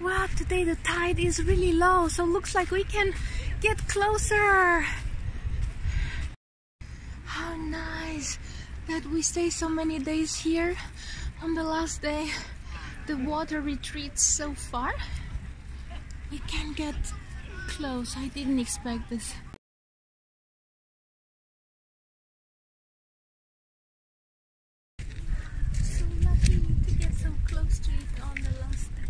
Wow, today the tide is really low, so looks like we can get closer. How nice that we stay so many days here. On the last day, the water retreats so far. We can get close. I didn't expect this. So lucky to get so close to it on the last day.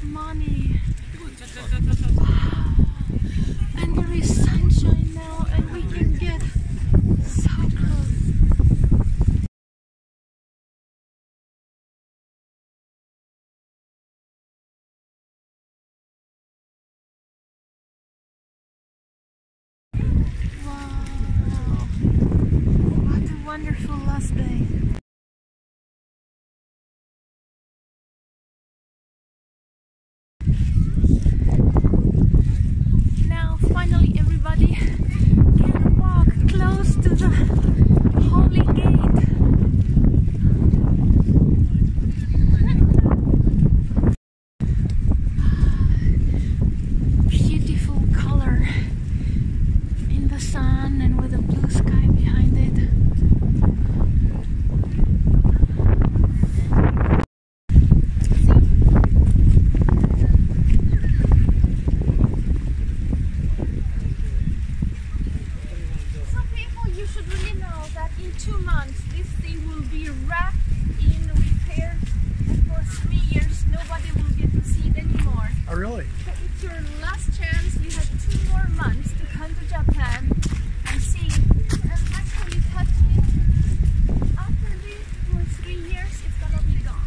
Money. Wow. And there is sunshine now, and we can get so close. Wow. What a wonderful last day. Finally, everybody can walk close to the holy gate. Beautiful color in the sun and with a blue sky behind it. In 2 months, this thing will be wrapped in repairs, and for 3 years nobody will get to see it anymore. Oh, really? So it's your last chance. You have 2 more months to come to Japan and see it and actually touch it. After this, for 3 years, it's gonna be gone.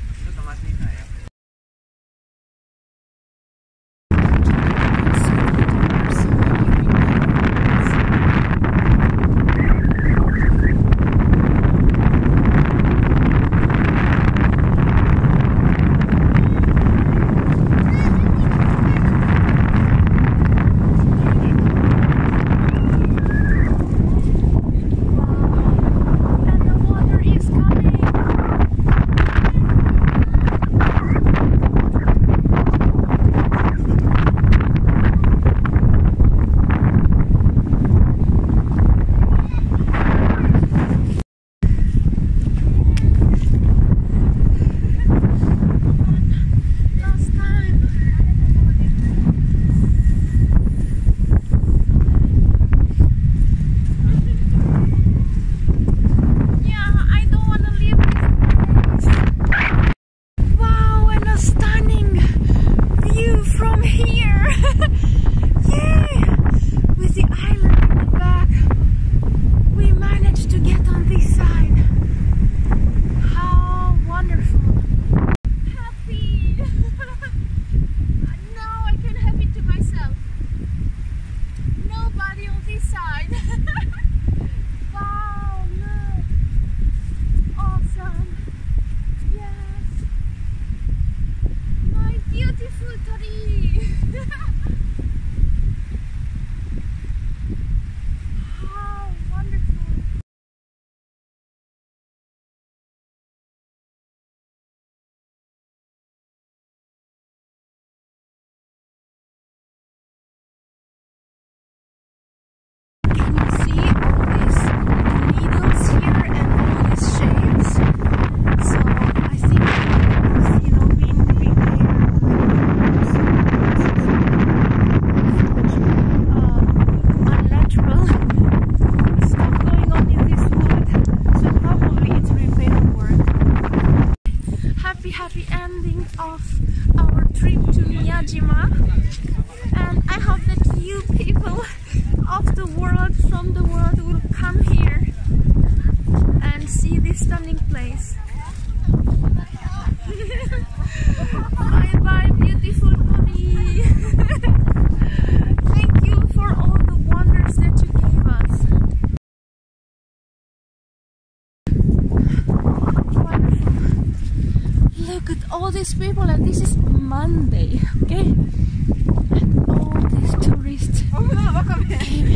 Happy ending of our trip to MIYAJIMA, and I hope that you people of the world, from the world, will come here and see this stunning place. Bye bye, beautiful Torii. Thank you for all the wonders that you gave us. Wonderful. Look at all these people, and this is Monday, okay? And all these tourists came